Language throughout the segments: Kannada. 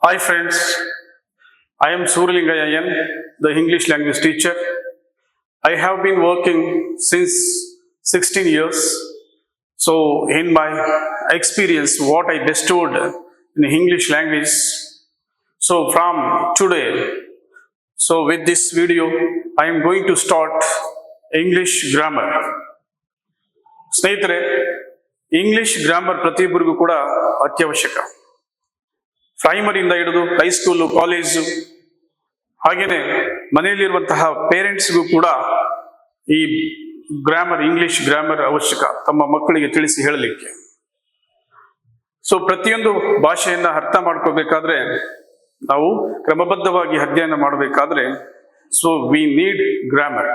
Hi friends, I am Suralingaya N, the English language teacher. I have been working since 16 years. So in my experience, what I bestowed in English language. So from today, so with this video, I am going to start English grammar. ಸ್ನೇಹಿತರೆ, ಇಂಗ್ಲಿಷ್ ಗ್ರಾಮರ್ ಪ್ರತಿಯೊಬ್ಬರಿಗೂ ಕೂಡ ಅತ್ಯವಶ್ಯಕ. ಪ್ರೈಮರಿಯಿಂದ ಹಿಡಿದು ಹೈಸ್ಕೂಲು, ಕಾಲೇಜು, ಹಾಗೇನೆ ಮನೆಯಲ್ಲಿರುವಂತಹ ಪೇರೆಂಟ್ಸ್ಗೂ ಕೂಡ ಈ ಗ್ರಾಮರ್, ಇಂಗ್ಲಿಷ್ ಗ್ರಾಮರ್ ಅವಶ್ಯಕ ತಮ್ಮ ಮಕ್ಕಳಿಗೆ ತಿಳಿಸಿ ಹೇಳಲಿಕ್ಕೆ. ಸೊ ಪ್ರತಿಯೊಂದು ಭಾಷೆಯನ್ನ ಅರ್ಥ ಮಾಡ್ಕೋಬೇಕಾದ್ರೆ, ನಾವು ಕ್ರಮಬದ್ಧವಾಗಿ ಅಧ್ಯಯನ ಮಾಡಬೇಕಾದ್ರೆ, so we need grammar.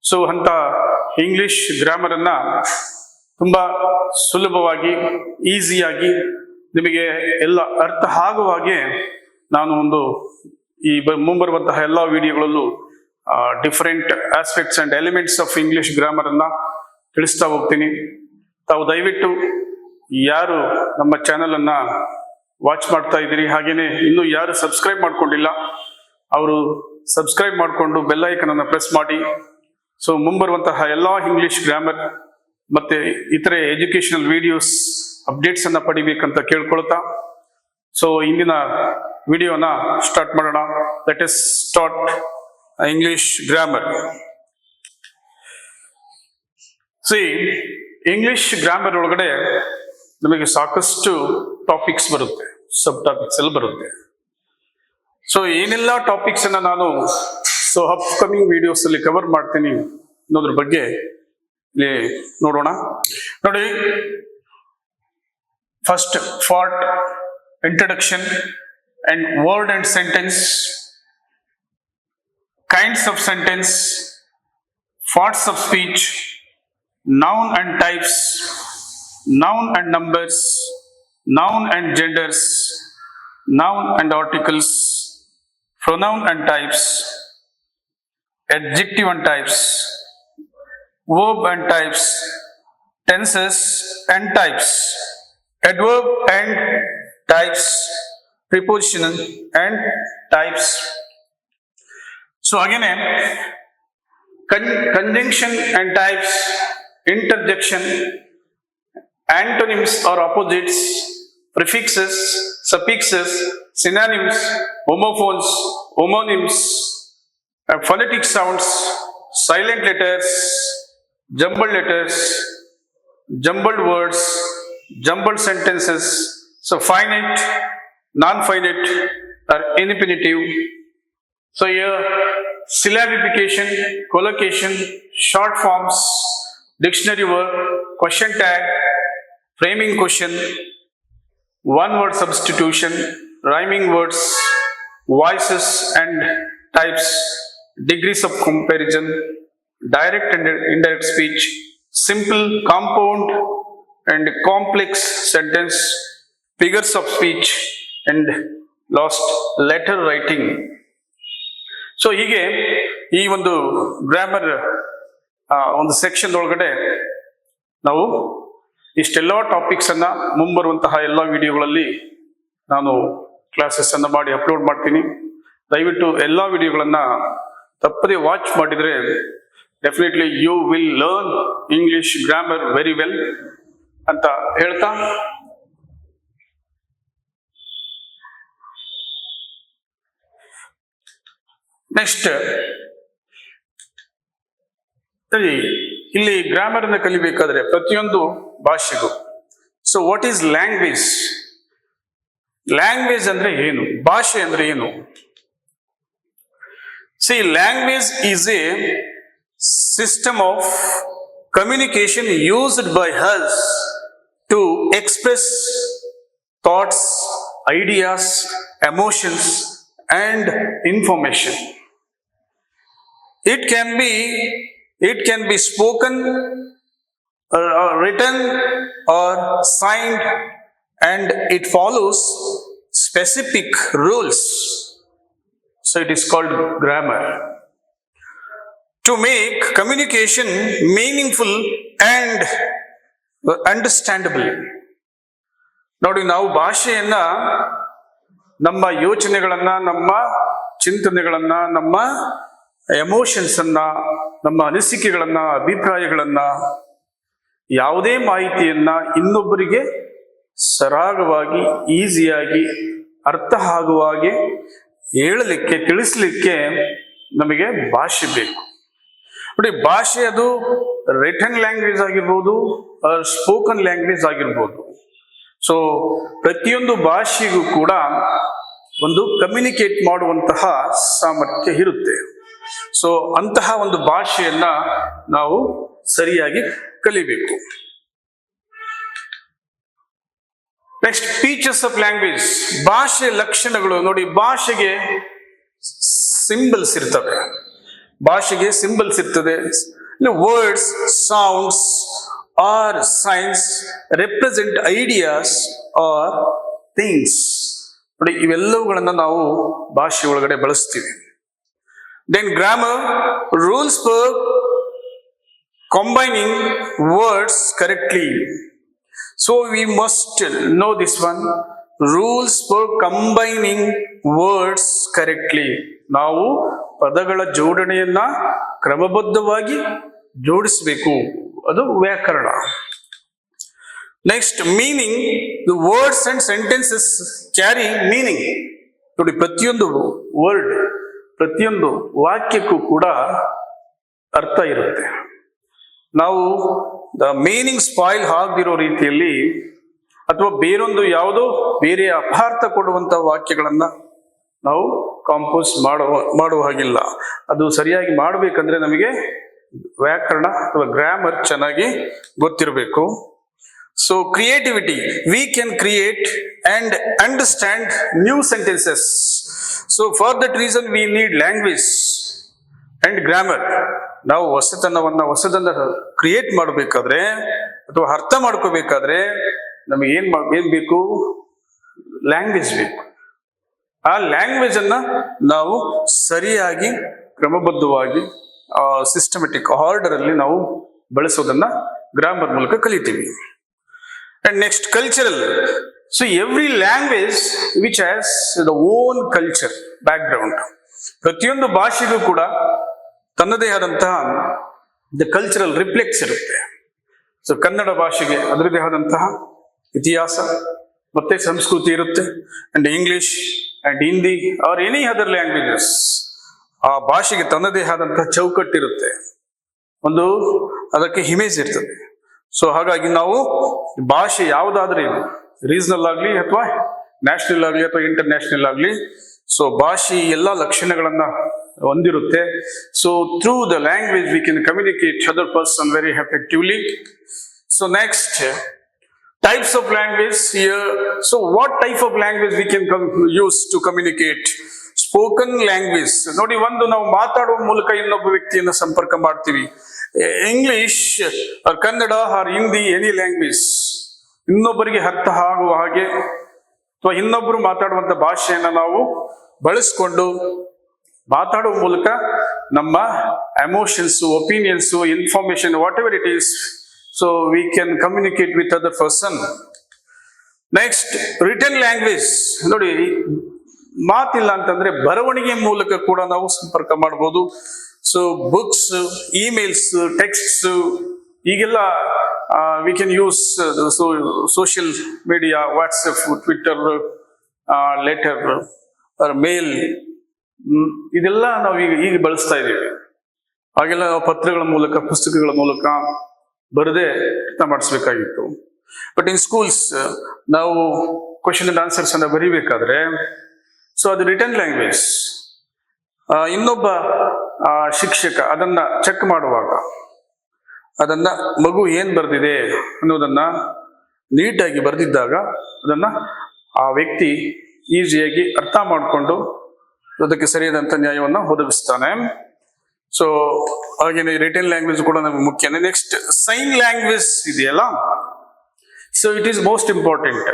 So ಅಂತ ಇಂಗ್ಲಿಷ್ ಗ್ರಾಮರ್ ಅನ್ನ ತುಂಬಾ ಸುಲಭವಾಗಿ, ಈಸಿಯಾಗಿ, ನಿಮಗೆ ಎಲ್ಲ ಅರ್ಥ ಆಗುವ ಹಾಗೆ ನಾನು ಈ ಮುಂಬರುವಂತಹ ಎಲ್ಲ ವಿಡಿಯೋಗಳಲ್ಲೂ different aspects and elements of English grammar ಅನ್ನ ತಿಳಿಸ್ತಾ ಹೋಗ್ತೀನಿ. ತಾವು ದಯವಿಟ್ಟು ಯಾರು ನಮ್ಮ ಚಾನೆಲ್ ಅನ್ನ ವಾಚ್ ಮಾಡ್ತಾ ಇದ್ದೀರಿ, ಹಾಗೇನೆ ಇನ್ನು ಯಾರು ಸಬ್ಸ್ಕ್ರೈಬ್ ಮಾಡ್ಕೊಂಡಿಲ್ಲ, ಅವರು ಸಬ್ಸ್ಕ್ರೈಬ್ ಮಾಡಿಕೊಂಡು ಬೆಲ್ ಐಕನ್ ಅನ್ನ ಪ್ರೆಸ್ ಮಾಡಿ. ಸೊ ಮುಂಬರುವಂತಹ ಎಲ್ಲ ಇಂಗ್ಲಿಷ್ ಗ್ರಾಮರ್ ಮತ್ತೆ ಇತರೆ ಎಜುಕೇಶನಲ್ ವಿಡಿಯೋಸ್ ಅಪ್ಡೇಟ್ಸ್ ಅನ್ನ ಪಡಿಬೇಕಂತ ಕೇಳ್ಕೊಳ್ತಾ, ಸೊ ಇಂದಿನ ವಿಡಿಯೋನ ಸ್ಟಾರ್ಟ್ ಮಾಡೋಣ. Let us start English grammar. English grammar ಒಳಗಡೆ ನಮಗೆ ಸಾಕಷ್ಟು ಟಾಪಿಕ್ಸ್ ಬರುತ್ತೆ, ಸಬ್ ಟಾಪಿಕ್ಸ್ ಎಲ್ಲ ಬರುತ್ತೆ. ಸೊ ಏನೆಲ್ಲ ಟಾಪಿಕ್ಸ್ ಅನ್ನ ನಾನು ಅಪ್ಕಮಿಂಗ್ ವಿಡಿಯೋಸ್ ಅಲ್ಲಿ ಕವರ್ ಮಾಡ್ತೀನಿ ಅನ್ನೋದ್ರ ಬಗ್ಗೆ ಇಲ್ಲಿ ನೋಡೋಣ. ನೋಡಿ, first part introduction and word and sentence, kinds of sentence, parts of speech, noun and types, noun and numbers, noun and genders, noun and articles, pronoun and types, adjective and types, verb and types, tenses and types, adverb and types, preposition and types. So again, conjunction and types, interjection, antonyms or opposites, prefixes, suffixes, synonyms, homophones, homonyms, phonetic sounds, silent letters, jumbled words, jumbled sentences, so finite, non-finite or infinitive. So here, syllabification, collocation, short forms, dictionary word, question tag, framing question, one word substitution, rhyming words, voices and types, degrees of comparison, direct and indirect speech, simple, compound and complex sentence, figures of speech and last letter writing. So ಹೀಗೆ ಈ ಒಂದು ಗ್ರಾಮರ್ ಒಂದು ಸೆಕ್ಷನ್ ಒಳಗಡೆ ನಾವು ಇಷ್ಟೆಲ್ಲ ಟಾಪಿಕ್ಸ್ ಅನ್ನ ಮುಂಬರುವಂತಹ ಎಲ್ಲ ವಿಡಿಯೋಗಳಲ್ಲಿ ನಾನು ಕ್ಲಾಸಸ್ ಅನ್ನ ಮಾಡಿ ಅಪ್ಲೋಡ್ ಮಾಡ್ತೀನಿ. ದಯವಿಟ್ಟು ಎಲ್ಲ ವಿಡಿಯೋಗಳನ್ನ ತಪ್ಪದೆ ವಾಚ್ ಮಾಡಿದ್ರೆ definitely you will learn English grammar very well ಅಂತ ಹೇಳ್ತಾ, ನೆಕ್ಸ್ಟ್ ಇಲ್ಲಿ ಗ್ರಾಮರ್ ಅನ್ನು ಕಲಿಬೇಕಾದ್ರೆ ಪ್ರತಿಯೊಂದು ಭಾಷೆಗೂ, so what is language? Language ಅಂದ್ರೆ ಏನು? ಭಾಷೆ ಅಂದ್ರೆ ಏನು? See, language is a system of communication used by us to express thoughts, ideas, emotions and information. It can be spoken or written or signed, and it follows specific rules. So it is called grammar. To make communication meaningful and understandable. ನೋಡಿ, ನಾವು ಭಾಷೆಯನ್ನ ನಮ್ಮ ಯೋಚನೆಗಳನ್ನ, ನಮ್ಮ ಚಿಂತನೆಗಳನ್ನ, ನಮ್ಮ ಎಮೋಷನ್ಸ್ ಅನ್ನ, ನಮ್ಮ ಅನಿಸಿಕೆಗಳನ್ನ, ಅಭಿಪ್ರಾಯಗಳನ್ನ, ಯಾವುದೇ ಮಾಹಿತಿಯನ್ನ ಇನ್ನೊಬ್ಬರಿಗೆ ಸರಾಗವಾಗಿ, ಈಸಿಯಾಗಿ ಅರ್ಥ ಆಗುವ ಹಾಗೆ ಹೇಳಲಿಕ್ಕೆ, ತಿಳಿಸ್ಲಿಕ್ಕೆ ನಮಗೆ ಭಾಷೆ ಬೇಕು. ನೋಡಿ, ಭಾಷೆ ಅದು ರಿಟನ್ ಲ್ಯಾಂಗ್ವೇಜ್ ಆಗಿರ್ಬೋದು, ಸ್ಪೋಕನ್ ಲ್ಯಾಂಗ್ವೇಜ್ ಆಗಿರ್ಬೋದು. ಸೊ ಪ್ರತಿಯೊಂದು ಭಾಷೆಗೂ ಕೂಡ ಒಂದು ಕಮ್ಯುನಿಕೇಟ್ ಮಾಡುವಂತಹ ಸಾಮರ್ಥ್ಯ ಇರುತ್ತೆ. ಸೊ ಅಂತಹ ಒಂದು ಭಾಷೆಯನ್ನ ನಾವು ಸರಿಯಾಗಿ ಕಲಿಬೇಕು. Next, features of language. ಭಾಷೆ ಲಕ್ಷಣಗಳು. ನೋಡಿ, ಭಾಷೆಗೆ ಸಿಂಬಲ್ಸ್ ಇರ್ತವೆ. ಭಾಷೆಗೆ ಸಿಂಬಲ್ಸ್ ಇರ್ತದೆ. Words, sounds or signs represent ideas or things. ನೋಡಿ, ಇವೆಲ್ಲವುಗಳನ್ನ ನಾವು ಭಾಷೆ ಒಳಗಡೆ ಬಳಸ್ತೀವಿ. Then grammar, rules for combining words correctly. So we must know this one. Rules for combining words correctly. ನಾವು ಪದಗಳ ಜೋಡಣೆಯನ್ನ ಕ್ರಮಬದ್ಧವಾಗಿ ಜೋಡಿಸಬೇಕು. ಅದು ವ್ಯಾಕರಣ. Next, meaning. The words and sentences carry meaning. ನೋಡಿ, ಪ್ರತಿಯೊಂದು ವರ್ಡ್, ಪ್ರತಿಯೊಂದು ವಾಕ್ಯಕ್ಕೂ ಕೂಡ ಅರ್ಥ ಇರುತ್ತೆ. ನಾವು ದ ಮೀನಿಂಗ್ ಸ್ಪಾಯಿಲ್ ಆಗದಿರೋ ರೀತಿಯಲ್ಲಿ ಅಥವಾ ಬೇರೊಂದು ಯಾವುದೋ ಬೇರೆ ಅಪಾರ್ಥ ಕೊಡುವಂತ ವಾಕ್ಯಗಳನ್ನ ನಾವು ಕಾಂಪೋಸ್ ಮಾಡುವ ಹಾಗಿಲ್ಲ. ಅದು ಸರಿಯಾಗಿ ಮಾಡಬೇಕಂದ್ರೆ ನಮಗೆ ವ್ಯಾಕರಣ ಅಥವಾ ಗ್ರಾಮರ್ ಚೆನ್ನಾಗಿ ಗೊತ್ತಿರಬೇಕು. So creativity. We can create and understand new sentences. So for that reason we need language and grammar. ನಾವು ಹೊಸದನ್ನ ಕ್ರಿಯೇಟ್ ಮಾಡಬೇಕಾದ್ರೆ ಅಥವಾ ಅರ್ಥ ಮಾಡ್ಕೋಬೇಕಾದ್ರೆ ನಮಗೆ ಏನ್ ಬೇಕು? ಲ್ಯಾಂಗ್ವೇಜ್ ಬೇಕು. ಆ ಲ್ಯಾಂಗ್ವೇಜ್ ಅನ್ನ ನಾವು ಸರಿಯಾಗಿ, ಕ್ರಮಬದ್ಧವಾಗಿ, ಸಿಸ್ಟಮೆಟಿಕ್ ಆರ್ಡರ್ ಅಲ್ಲಿ ನಾವು ಬಳಸೋದನ್ನ ಗ್ರಾಮರ್ ಮೂಲಕ ಕಲಿತೀವಿ. And next, cultural. So every language which has the own culture back ground. ಪ್ರತಿಯೊಂದು ಭಾಷೆಗೂ ಕೂಡ ತನ್ನದೇ ಆದಂತಹ ದ ಕಲ್ಚರಲ್ ರಿಫ್ಲೆಕ್ಸ್ ಇರುತ್ತೆ. ಸೊ ಕನ್ನಡ ಭಾಷೆಗೆ ಅದರದೇ ಆದಂತಹ ಇತಿಹಾಸ ಮತ್ತೆ ಸಂಸ್ಕೃತಿ ಇರುತ್ತೆ. And English and Hindi R any other languages, ಆ ಭಾಷೆಗೆ ತನ್ನದೇ ಆದಂತಹ ಚೌಕಟ್ಟಿರುತ್ತೆ, ಒಂದು ಅದಕ್ಕೆ ಇಮೇಜ್ ಇರ್ತದೆ. ಸೊ ಹಾಗಾಗಿ ನಾವು ಭಾಷೆ ಯಾವುದಾದ್ರೂ ರೀಜನಲ್ ಆಗಲಿ ಅಥವಾ ನ್ಯಾಷನಲ್ ಆಗಲಿ ಅಥವಾ ಇಂಟರ್ನ್ಯಾಷನಲ್ ಆಗಲಿ, ಸೊ ಭಾಷೆ ಎಲ್ಲ ಲಕ್ಷಣಗಳನ್ನ ಹೊಂದಿರುತ್ತೆ. So through the language we can communicate other person very effectively. So next, types of language here. So what type of language we can use to communicate? Spoken language. ನೋಡಿ, ಒಂದು ನಾವು ಮಾತಾಡುವ ಮೂಲಕ ಇನ್ನೊಬ್ಬ ವ್ಯಕ್ತಿಯನ್ನು ಸಂಪರ್ಕ ಮಾಡ್ತೀವಿ. English or Kannada or Hindi, any language ಇನ್ನೊಬ್ಬರಿಗೆ ಅರ್ಥ ಆಗುವ ಹಾಗೆ ಅಥವಾ ಇನ್ನೊಬ್ಬರು ಮಾತಾಡುವಂತ ಭಾಷೆಯನ್ನ ನಾವು ಬಳಸ್ಕೊಂಡು ಮಾತಾಡುವ ಮೂಲಕ ನಮ್ಮ emotions, opinions, information, what ever it is, so we can communicate with other person. Next, written language. ನೋಡಿ, ಮಾತಿಲ್ಲ ಅಂತಂದ್ರೆ ಬರವಣಿಗೆ ಮೂಲಕ ಕೂಡ ನಾವು ಸಂಪರ್ಕ ಮಾಡಬಹುದು. ಸೊ ಬುಕ್ಸ್, ಇಮೇಲ್ಸ್, ಟೆಕ್ಸ್ಟ್ಸ್, ಈಗೆಲ್ಲ we can use social media, WhatsApp, Twitter, letter or mail, ಇದೆಲ್ಲ ನಾವು ಈಗ ಬಳಸ್ತಾ ಇದ್ದೀವಿ. ಹಾಗೆಲ್ಲ ನಾವು ಪತ್ರಗಳ ಮೂಲಕ, ಪುಸ್ತಕಗಳ ಮೂಲಕ ಬರದೆ ಅರ್ಥ ಮಾಡಿಸ್ಬೇಕಾಗಿತ್ತು. ಬಟ್ ಇನ್ ಸ್ಕೂಲ್ಸ್ ನಾವು ಕ್ವಶನ್ ಅಂಡ್ ಆನ್ಸರ್ಸ್ ಅನ್ನ ಬರೀಬೇಕಾದ್ರೆ ಸೊ ಅದು ರಿಟರ್ನ್ ಲ್ಯಾಂಗ್ವೇಜ್. ಇನ್ನೊಬ್ಬ ಶಿಕ್ಷಕ ಅದನ್ನ ಚೆಕ್ ಮಾಡುವಾಗ ಅದನ್ನ ಮಗು ಏನ್ ಬರೆದಿದೆ ಅನ್ನೋದನ್ನ ನೀಟಾಗಿ ಬರೆದಿದ್ದಾಗ ಅದನ್ನ ಆ ವ್ಯಕ್ತಿ ಈಸಿಯಾಗಿ ಅರ್ಥ ಮಾಡಿಕೊಂಡು ಅದಕ್ಕೆ ಸರಿಯಾದಂತ ನ್ಯಾಯವನ್ನ ಒದಗಿಸ್ತಾನೆ. ಸೊ ಹಾಗೇನೆ ರಿಟನ್ ಲ್ಯಾಂಗ್ವೇಜ್ ಕೂಡ ನಮಗೆ ಮುಖ್ಯನೇ. ನೆಕ್ಸ್ಟ್, ಸೈನ್ ಲ್ಯಾಂಗ್ವೇಜ್ ಇದೆಯಲ್ಲ, so it is most important.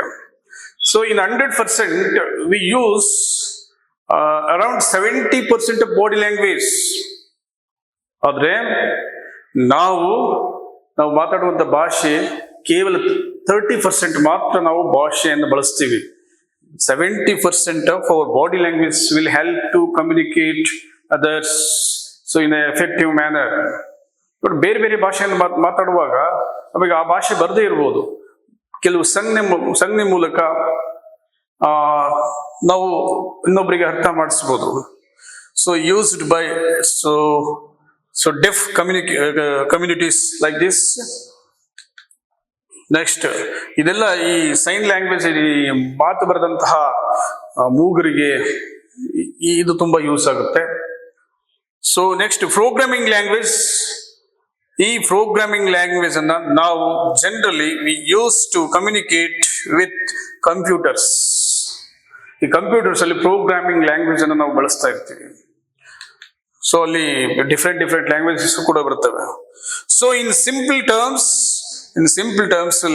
So in 100% we use around 70% of body language. ಆದ್ರೆ ನಾವು ಮಾತಾಡುವಂತ ಭಾಷೆ ಕೇವಲ 30% ಮಾತ್ರ ನಾವು ಭಾಷೆಯನ್ನು ಬಳಸ್ತೀವಿ. 70% of our body language will help to communicate others so in an effective manner. But ಬೇರೆ ಬೇರೆ ಭಾಷೆಯನ್ನು ಮಾತಾಡುವಾಗ ನಮಗೆ ಆ ಭಾಷೆ ಬರದೇ ಇರ್ಬೋದು, ಕೆಲವು ಸಂಜ್ಞೆ ಮೂಲಕ ನಾವು ಇನ್ನೊಬ್ಬರಿಗೆ ಅರ್ಥ ಮಾಡಿಸ್ಬೋದು. So used by so deaf communities like this. Next ಇದೆಲ್ಲ ಈ ಸೈನ್ ಲ್ಯಾಂಗ್ವೇಜ್, ಈ ಮಾತು ಬರೆದಂತಹ ಮೂಗರಿಗೆ ಇದು ತುಂಬಾ ಯೂಸ್ ಆಗುತ್ತೆ. So next programming language. ಈ ಪ್ರೋಗ್ರಾಮಿಂಗ್ ಲ್ಯಾಂಗ್ವೇಜ್ ಅನ್ನ ನಾವು generally we use to communicate with computers. ಈ ಕಂಪ್ಯೂಟರ್ಸ್ ಅಲ್ಲಿ ಪ್ರೋಗ್ರಾಮಿಂಗ್ ಲ್ಯಾಂಗ್ವೇಜ್ ಅನ್ನು ನಾವು ಬಳಸ್ತಾ ಇರ್ತೀವಿ. ಸೊ ಅಲ್ಲಿ ಡಿಫ್ರೆಂಟ್ ಲ್ಯಾಂಗ್ವೇಜಸ್ ಕೂಡ ಬರ್ತವೆ. So in simple terms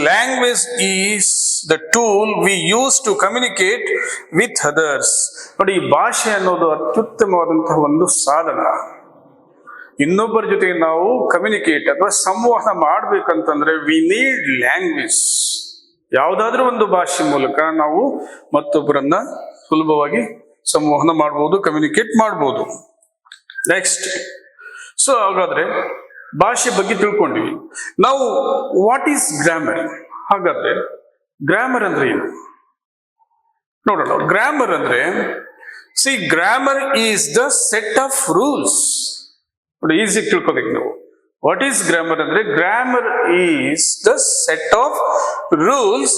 language is the tool we use to communicate with others. ನೋಡಿ, ಈ ಭಾಷೆ ಅನ್ನೋದು ಅತ್ಯುತ್ತಮವಾದಂತಹ ಒಂದು ಸಾಧನ. ಇನ್ನೊಬ್ಬರ ಜೊತೆಗೆ ನಾವು ಕಮ್ಯುನಿಕೇಟ್ ಅಥವಾ ಸಂವಹನ ಮಾಡ್ಬೇಕಂತಂದ್ರೆ ವಿ ನೀಡ್ ಲ್ಯಾಂಗ್ವೇಜ್. ಯಾವುದಾದ್ರೂ ಒಂದು ಭಾಷೆ ಮೂಲಕ ನಾವು ಮತ್ತೊಬ್ಬರನ್ನ ಸುಲಭವಾಗಿ ಸಂವಹನ ಮಾಡ್ಬೋದು, ಕಮ್ಯುನಿಕೇಟ್ ಮಾಡ್ಬೋದು. ನೆಕ್ಸ್ಟ್, ಸೊ ಹಾಗಾದ್ರೆ ಭಾಷೆ ಬಗ್ಗೆ ತಿಳ್ಕೊಂಡಿವಿ. ನಾವು ವಾಟ್ ಈಸ್ ಗ್ರಾಮರ್? ಹಾಗಾದ್ರೆ ಗ್ರಾಮರ್ ಅಂದ್ರೆ ಏನು ನೋಡೋಣ. ಗ್ರಾಮರ್ ಅಂದ್ರೆ grammar is the set of rules. ನೋಡಿ, ಈಸಿ ತಿಳ್ಕೋಬೇಕು ನಾವು. ವಾಟ್ ಈಸ್ ಗ್ರಾಮರ್ ಅಂದ್ರೆ grammar is the set of rules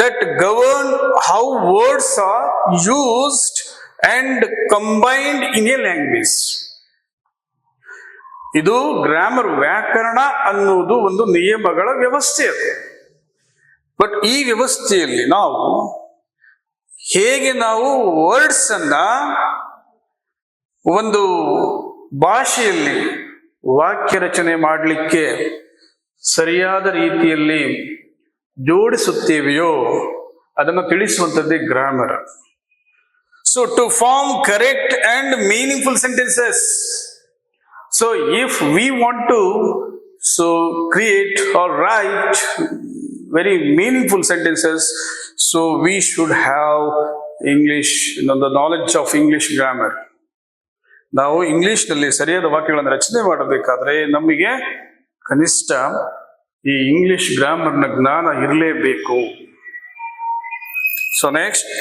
that govern how words are used and combined in a language. ಇದು ಗ್ರಾಮರ್, ವ್ಯಾಕರಣ ಅನ್ನುವುದು ಒಂದು ನಿಯಮಗಳ ವ್ಯವಸ್ಥೆ ಅದು. ಬಟ್ ಈ ವ್ಯವಸ್ಥೆಯಲ್ಲಿ ನಾವು ಹೇಗೆ ನಾವು ವರ್ಡ್ಸ್ ಅನ್ನ ಒಂದು ಭಾಷೆಯಲ್ಲಿ ವಾಕ್ಯ ರಚನೆ ಮಾಡಲಿಕ್ಕೆ ಸರಿಯಾದ ರೀತಿಯಲ್ಲಿ ಜೋಡಿಸುತ್ತೇವೆಯೋ ಅದನ್ನು ತಿಳಿಸುವಂಥದ್ದೇ grammar. So to form correct and meaningful sentences. So if we want to create or write very meaningful sentences, so we should have English, the knowledge of English grammar. ನಾವು ಇಂಗ್ಲಿಷ್ ನಲ್ಲಿ ಸರಿಯಾದ ವಾಕ್ಯಗಳನ್ನು ರಚನೆ ಮಾಡಬೇಕಾದ್ರೆ ನಮಗೆ ಕನಿಷ್ಠ ಈ ಇಂಗ್ಲಿಷ್ ಗ್ರಾಮರ್ನ ಜ್ಞಾನ ಇರಲೇಬೇಕು. So next,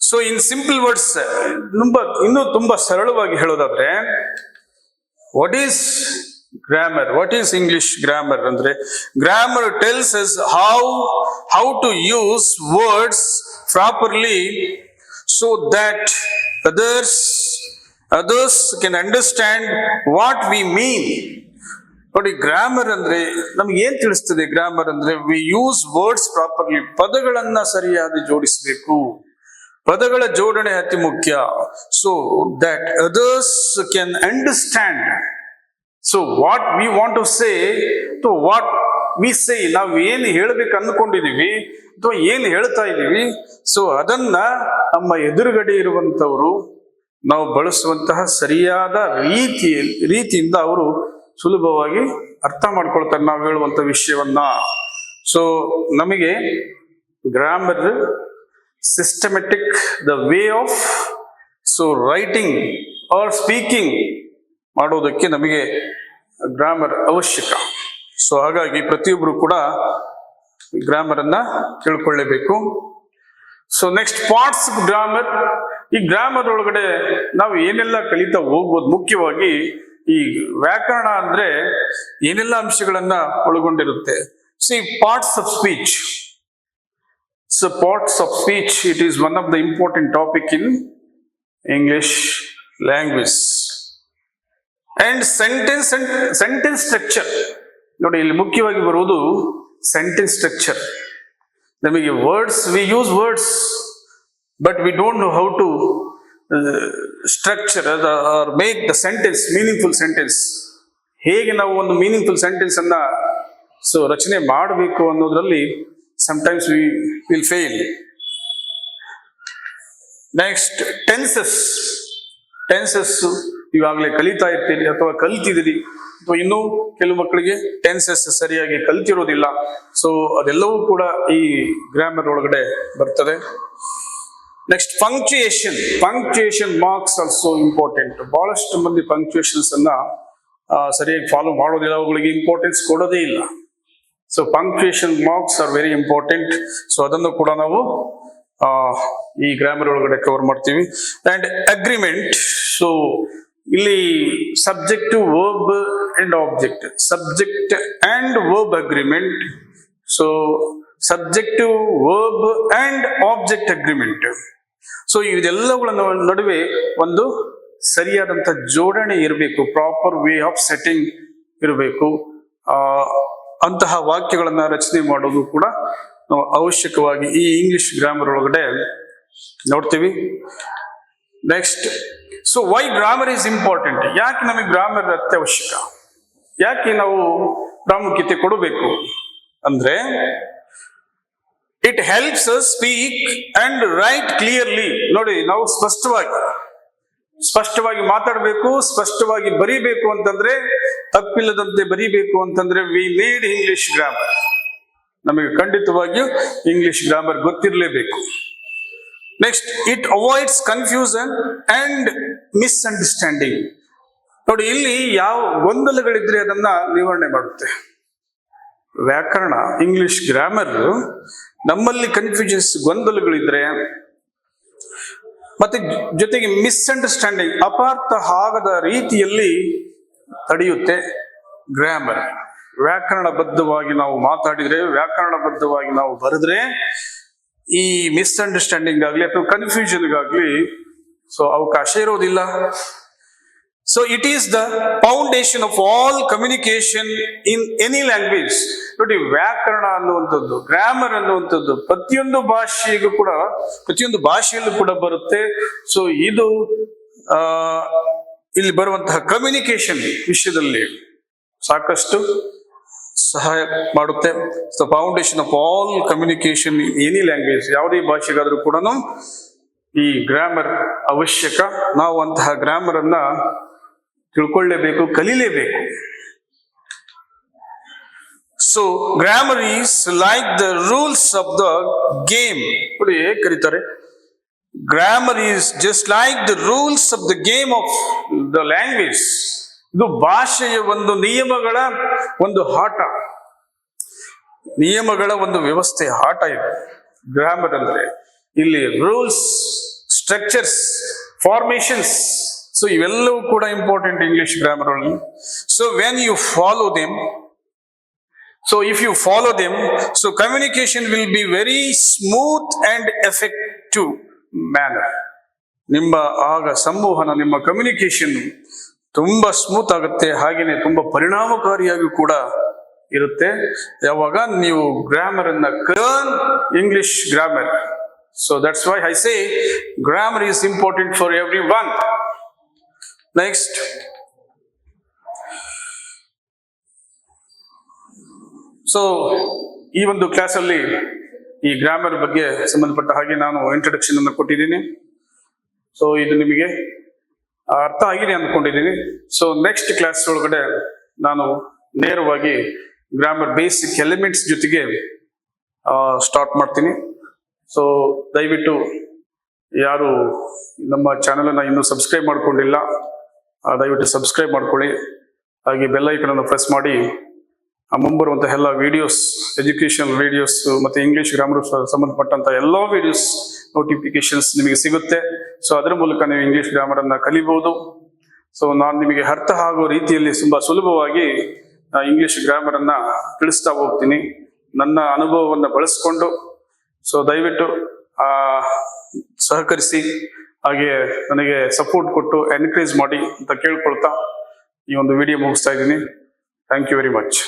so in simple words, ಇನ್ನೂ ತುಂಬಾ ಸರಳವಾಗಿ ಹೇಳೋದಾದ್ರೆ what is grammar, what is English grammar ಅಂದ್ರೆ grammar tells us how to use words properly so that others can understand what we mean. ನೋಡಿ, ಗ್ರಾಮರ್ ಅಂದ್ರೆ ನಮ್ಗೆ ಏನ್ ತಿಳಿಸ್ತದೆ? ಗ್ರಾಮರ್ ಅಂದ್ರೆ ವಿ ಯೂಸ್ ವರ್ಡ್ಸ್ ಪ್ರಾಪರ್ಲಿ, ಪದಗಳನ್ನ ಸರಿಯಾಗಿ ಜೋಡಿಸಬೇಕು. ಪದಗಳ ಜೋಡಣೆ ಅತಿ ಮುಖ್ಯ. So that others can understand. So what we want to say to what we say. ನಾವು ಏನು ಹೇಳ್ಬೇಕು ಅಂದ್ಕೊಂಡಿದೀವಿ ಅಥವಾ ಏನು ಹೇಳ್ತಾ ಇದ್ದೀವಿ, ಸೊ ಅದನ್ನ ನಮ್ಮ ಎದುರುಗಡೆ ಇರುವಂತವರು ನಾವು ಬಳಸುವಂತಹ ಸರಿಯಾದ ರೀತಿಯಿಂದ ಅವರು ಸುಲಭವಾಗಿ ಅರ್ಥ ಮಾಡ್ಕೊಳ್ತಾರೆ ನಾವು ಹೇಳುವಂತ ವಿಷಯವನ್ನ. ಸೊ ನಮಗೆ grammar systematic, the way of writing or speaking ಮಾಡೋದಕ್ಕೆ ನಮಗೆ ಗ್ರಾಮರ್ ಅವಶ್ಯಕ. ಸೊ ಹಾಗಾಗಿ ಪ್ರತಿಯೊಬ್ಬರು ಕೂಡ ಗ್ರಾಮರ್ ಅನ್ನ ತಿಳ್ಕೊಳ್ಳೇಬೇಕು. So next, parts of grammar. ಈ ಗ್ರಾಮರ್ ಒಳಗಡೆ ನಾವು ಏನೆಲ್ಲ ಕಲಿತಾ ಹೋಗ್ಬೋದು? ಮುಖ್ಯವಾಗಿ ಈ ವ್ಯಾಕರಣ ಅಂದ್ರೆ ಏನೆಲ್ಲ ಅಂಶಗಳನ್ನ ಒಳಗೊಂಡಿರುತ್ತೆ. Parts of speech. So parts of speech, it is one of the important topic in English language. And sentence structure. ನೋಡಿ, ಇಲ್ಲಿ ಮುಖ್ಯವಾಗಿ ಬರುವುದು ಸೆಂಟೆನ್ಸ್ ಸ್ಟ್ರಕ್ಚರ್. ನಮಗೆ words, we use words but we don't know how to structure or make the sentence meaningful sentence. ಹೇಗೆ ನಾವು ಒಂದು ಮೀನಿಂಗ್ಫುಲ್ ಸೆಂಟೆನ್ಸ್ ಅನ್ನ ರಚನೆ ಮಾಡಬೇಕು ಅನ್ನೋದ್ರಲ್ಲಿ sometimes we will fail. Next, tenses. ಈಗಾಗಲೇ ಕಲಿತಾ ಇರ್ತೀರಿ ಅಥವಾ ಕಲ್ತಿದ್ದೀರಿ. ಅಥವಾ ಇನ್ನೂ ಕೆಲವು ಮಕ್ಕಳಿಗೆ ಟೆನ್ಸಸ್ ಸರಿಯಾಗಿ ಕಲ್ತಿರೋದಿಲ್ಲ. ಸೊ ಅದೆಲ್ಲವೂ ಕೂಡ ಈ ಗ್ರಾಮರ್ ಒಳಗಡೆ ಬರ್ತದೆ. Next punctuation marks also important. ಬಹಳಷ್ಟು ಮಂದಿ ಪಂಕ್ಚುಯೇಷನ್ಸ್ ಅನ್ನ ಸರಿಯಾಗಿ ಫಾಲೋ ಮಾಡೋದಿಲ್ಲ, ಅವುಗಳಿಗೆ ಇಂಪಾರ್ಟೆನ್ಸ್ ಕೊಡೋದೇ ಇಲ್ಲ. So punctuation marks are very important. So ಅದನ್ನು ಕೂಡ ನಾವು ಈ ಗ್ರಾಮರ್ ಒಳಗಡೆ ಕವರ್ ಮಾಡ್ತೀವಿ. And agreement. ಸೊ ಇಲ್ಲಿ subject, verb and object, subject and verb agreement. So subject, verb and object agreement. So ಇದೆಲ್ಲಗಳ ನಡುವೆ ಒಂದು ಸರಿಯಾದಂತ ಜೋಡಣೆ ಇರಬೇಕು, ಪ್ರಾಪರ್ ವೇ ಆಫ್ ಸೆಟ್ಟಿಂಗ್ ಇರಬೇಕು. ಅಂತಹ ವಾಕ್ಯಗಳನ್ನ ರಚನೆ ಮಾಡೋದು ಕೂಡ ನಾವು ಅವಶ್ಯಕವಾಗಿ ಈ ಇಂಗ್ಲಿಷ್ ಗ್ರಾಮರ್ ಒಳಗಡೆ ನೋಡ್ತೀವಿ. Next, so why grammar is important. ಯಾಕೆ ನಮಗೆ ಗ್ರಾಮರ್ ಅತ್ಯವಶ್ಯಕ, ಯಾಕೆ ನಾವು ಪ್ರಾಮುಖ್ಯತೆ ಕೊಡಬೇಕು ಅಂದ್ರೆ, it helps us speak and write clearly. ನೋಡಿ, ನಾವು ಸ್ಪಷ್ಟವಾಗಿ ಮಾತಾಡಬೇಕು, ಸ್ಪಷ್ಟವಾಗಿ ಬರೀಬೇಕು ಅಂತಂದ್ರೆ, ತಪ್ಪಿಲ್ಲದಂತೆ ಬರೀಬೇಕು ಅಂತಂದ್ರೆ ವಿ ನೀಡ್ ಇಂಗ್ಲಿಷ್ ಗ್ರಾಮರ್. ನಮಗೆ ಖಂಡಿತವಾಗಿಯೂ ಇಂಗ್ಲಿಷ್ ಗ್ರಾಮರ್ ಗೊತ್ತಿರಲೇಬೇಕು. Next, it avoids confusion and misunderstanding. ನೋಡಿ, ಇಲ್ಲಿ ಯಾವ ಗೊಂದಲಗಳಿದ್ರೆ ಅದನ್ನ ನಿವಾರಣೆ ಮಾಡುತ್ತೆ ವ್ಯಾಕರಣ. ಇಂಗ್ಲಿಷ್ ಗ್ರಾಮರ್ ನಮ್ಮಲ್ಲಿ ಕನ್ಫ್ಯೂಷನ್ಸ್, ಗೊಂದಲಗಳಿದ್ರೆ, ಮತ್ತೆ ಜೊತೆಗೆ ಮಿಸ್ಅಂಡರ್ಸ್ಟ್ಯಾಂಡಿಂಗ್, ಅಪಾರ್ಥ ಆಗದ ರೀತಿಯಲ್ಲಿ ತಡೆಯುತ್ತೆ ಗ್ರಾಮರ್. ವ್ಯಾಕರಣಬದ್ಧವಾಗಿ ನಾವು ಮಾತಾಡಿದ್ರೆ, ವ್ಯಾಕರಣಬದ್ಧವಾಗಿ ನಾವು ಬರೆದ್ರೆ ಈ ಮಿಸ್ಅಂಡರ್ಸ್ಟ್ಯಾಂಡಿಂಗ್ ಆಗಲಿ ಅಥವಾ ಕನ್ಫ್ಯೂಷನ್ಗಾಗ್ಲಿ ಸೊ ಅವಕಾಶ ಇರೋದಿಲ್ಲ. So it is the foundation of all communication in any language. ನೋಡಿ, ವ್ಯಾಕರಣ ಅನ್ನುವಂಥದ್ದು, ಗ್ರಾಮರ್ ಅನ್ನುವಂಥದ್ದು ಪ್ರತಿಯೊಂದು ಭಾಷೆಯಲ್ಲೂ ಕೂಡ ಬರುತ್ತೆ. ಸೊ ಇದು ಇಲ್ಲಿ ಬರುವಂತಹ ಕಮ್ಯುನಿಕೇಶನ್ ವಿಷಯದಲ್ಲಿ ಸಾಕಷ್ಟು ಸಹಾಯ ಮಾಡುತ್ತೆ. So foundation of all communication in any language. ಯಾವುದೇ ಭಾಷೆಗಾದ್ರೂ ಕೂಡ ಈ ಗ್ರಾಮರ್ ಅವಶ್ಯಕ. ನಾವು ಅಂತಹ ಗ್ರಾಮರ್ ಅನ್ನ ತಿಳ್ಕೊಳ್ಳೇಬೇಕು, ಕಲೀಲೇಬೇಕು. So grammar is like the rules of the game. ನೋಡಿ ಹೇಗೆ ಕರೀತಾರೆ, grammar is just like the rules of the game of the language. ಇದು ಭಾಷೆಯ ಒಂದು ನಿಯಮಗಳ ಒಂದು ಆಟ, ನಿಯಮಗಳ ಒಂದು ವ್ಯವಸ್ಥೆ ಆಟ ಇದು ಗ್ರಾಮರ್ ಅಂದ್ರೆ. ಇಲ್ಲಿ ರೂಲ್ಸ್, ಸ್ಟ್ರಕ್ಚರ್ಸ್, ಫಾರ್ಮೇಶನ್ಸ್, ಸೊ ಇವೆಲ್ಲವೂ ಕೂಡ ಇಂಪಾರ್ಟೆಂಟ್ ಇಂಗ್ಲಿಷ್ ಗ್ರಾಮರ್ ಅಲ್ಲಿ. So when you follow them, so if you follow them, so communication will be very smooth and effective manner. ನಿಮ್ಮ ಆಗ ಸಂವಹನ, ನಿಮ್ಮ ಕಮ್ಯುನಿಕೇಶನ್ ತುಂಬಾ ಸ್ಮೂತ್ ಆಗುತ್ತೆ, ಹಾಗೇನೆ ತುಂಬಾ ಪರಿಣಾಮಕಾರಿಯಾಗಿ ಕೂಡ ಇರುತ್ತೆ. ಯಾವಾಗ ನೀವು ಗ್ರಾಮರ್ ಅನ್ನ learn English grammar. So that's why I say grammar is important for every one. Next, so ಈ ಒಂದು ಕ್ಲಾಸಲ್ಲಿ ಈ ಗ್ರಾಮರ್ ಬಗ್ಗೆ ಸಂಬಂಧಪಟ್ಟ ಹಾಗೆ ನಾನು ಇಂಟ್ರೊಡಕ್ಷನ್ ಅನ್ನು ಕೊಟ್ಟಿದ್ದೀನಿ. ಸೊ ಇದು ನಿಮಗೆ ಅರ್ಥ ಆಗಿದೆ ಅಂದ್ಕೊಂಡಿದ್ದೀನಿ. ಸೊ ನೆಕ್ಸ್ಟ್ ಕ್ಲಾಸ್ ಒಳಗಡೆ ನಾನು ನೇರವಾಗಿ ಗ್ರಾಮರ್ ಬೇಸಿಕ್ ಎಲಿಮೆಂಟ್ಸ್ ಜೊತೆಗೆ ಸ್ಟಾರ್ಟ್ ಮಾಡ್ತೀನಿ. ಸೊ ದಯವಿಟ್ಟು ಯಾರು ನಮ್ಮ ಚಾನೆಲ್ ಅನ್ನ ಇನ್ನೂ ಸಬ್ಸ್ಕ್ರೈಬ್ ಮಾಡ್ಕೊಂಡಿಲ್ಲ, ದಯವಿಟ್ಟು ಸಬ್ಸ್ಕ್ರೈಬ್ ಮಾಡ್ಕೊಳ್ಳಿ. ಹಾಗೆ ಬೆಲ್ ಐಕನ್ ಅನ್ನು ಪ್ರೆಸ್ ಮಾಡಿ ಮುಂಬರುವಂತಹ ಎಲ್ಲ ವಿಡಿಯೋಸ್, ಎಜುಕೇಶನ್ ವಿಡಿಯೋಸ್ ಮತ್ತೆ ಇಂಗ್ಲಿಷ್ ಗ್ರಾಮರ್ ಸಂಬಂಧಪಟ್ಟಂತ ಎಲ್ಲ ವಿಡಿಯೋಸ್ ನೋಟಿಫಿಕೇಶನ್ಸ್ ನಿಮಗೆ ಸಿಗುತ್ತೆ. ಸೊ ಅದರ ಮೂಲಕ ನೀವು ಇಂಗ್ಲಿಷ್ ಗ್ರಾಮರ್ ಅನ್ನ ಕಲಿಬಹುದು. ಸೊ ನಾನು ನಿಮಗೆ ಅರ್ಥ ಆಗೋ ರೀತಿಯಲ್ಲಿ ತುಂಬಾ ಸುಲಭವಾಗಿ ಇಂಗ್ಲಿಷ್ ಗ್ರಾಮರ್ ಅನ್ನ ತಿಳಿಸ್ತಾ ಹೋಗ್ತೀನಿ ನನ್ನ ಅನುಭವವನ್ನು ಬಳಸ್ಕೊಂಡು. ಸೊ ದಯವಿಟ್ಟು ಸಹಕರಿಸಿ, ಹಾಗೆ ನನಗೆ ಸಪೋರ್ಟ್ ಕೊಟ್ಟು ಎನ್ಕರೇಜ್ ಮಾಡಿ ಅಂತ ಕೇಳ್ಕೊಳ್ತಾ ಈ ಒಂದು ವಿಡಿಯೋ ಮುಗಿಸ್ತಾ ಇದ್ದೀನಿ. Thank you very much.